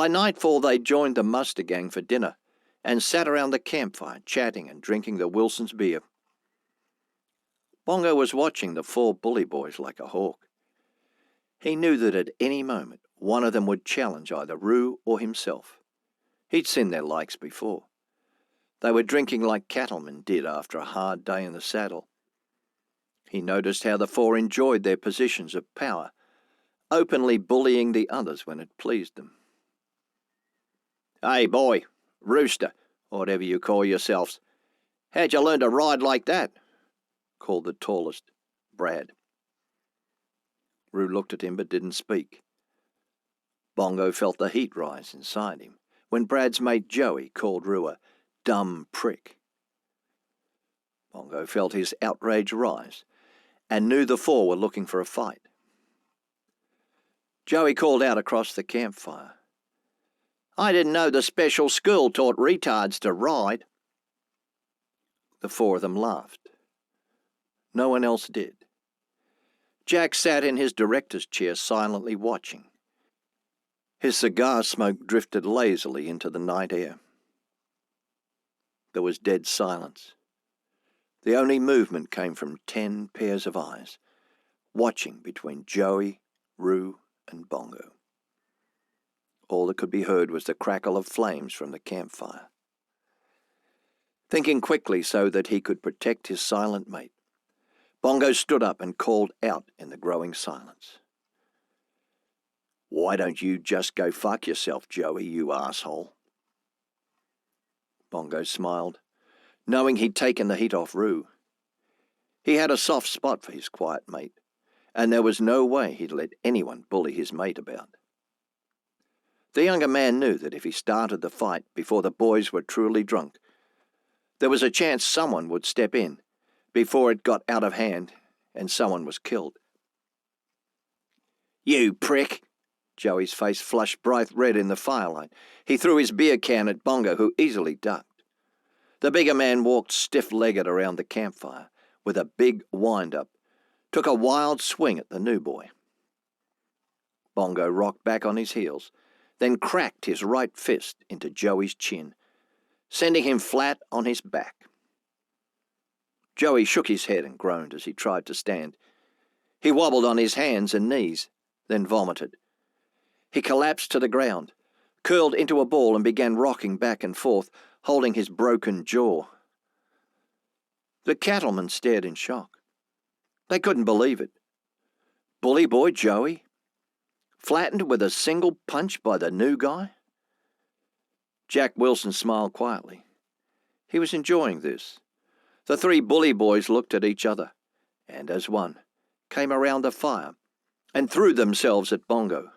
By nightfall they joined the muster gang for dinner and sat around the campfire chatting and drinking the Wilson's beer. Bongo was watching the 4 bully boys like a hawk. He knew that at any moment one of them would challenge either Roo or himself. He'd seen their likes before. They were drinking like cattlemen did after a hard day in the saddle. He noticed how the 4 enjoyed their positions of power, openly bullying the others when it pleased them. "Hey, boy, rooster, or whatever you call yourselves, how'd you learn to ride like that?" called the tallest, Brad. Roo looked at him but didn't speak. Bongo felt the heat rise inside him when Brad's mate Joey called Roo a dumb prick. Bongo felt his outrage rise and knew the 4 were looking for a fight. Joey called out across the campfire, "I didn't know the special school taught retards to ride." The 4 of them laughed. No one else did. Jack sat in his director's chair silently watching. His cigar smoke drifted lazily into the night air. There was dead silence. The only movement came from 10 pairs of eyes, watching between Joey, Roo, and Bongo. All that could be heard was the crackle of flames from the campfire. Thinking quickly so that he could protect his silent mate, Bongo stood up and called out in the growing silence. "Why don't you just go fuck yourself, Joey, you asshole?" Bongo smiled, knowing he'd taken the heat off Roo. He had a soft spot for his quiet mate, and there was no way he'd let anyone bully his mate about. The younger man knew that if he started the fight before the boys were truly drunk, there was a chance someone would step in before it got out of hand and someone was killed. "You prick!" Joey's face flushed bright red in the firelight. He threw his beer can at Bongo, who easily ducked. The bigger man walked stiff-legged around the campfire with a big wind-up, took a wild swing at the new boy. Bongo rocked back on his heels, then cracked his right fist into Joey's chin, sending him flat on his back. Joey shook his head and groaned as he tried to stand. He wobbled on his hands and knees, then vomited. He collapsed to the ground, curled into a ball and began rocking back and forth, holding his broken jaw. The cattlemen stared in shock. They couldn't believe it. Bully boy Joey? Flattened with a single punch by the new guy? Jack Wilson smiled quietly. He was enjoying this. The 3 bully boys looked at each other, and as one, came around the fire and threw themselves at Bongo.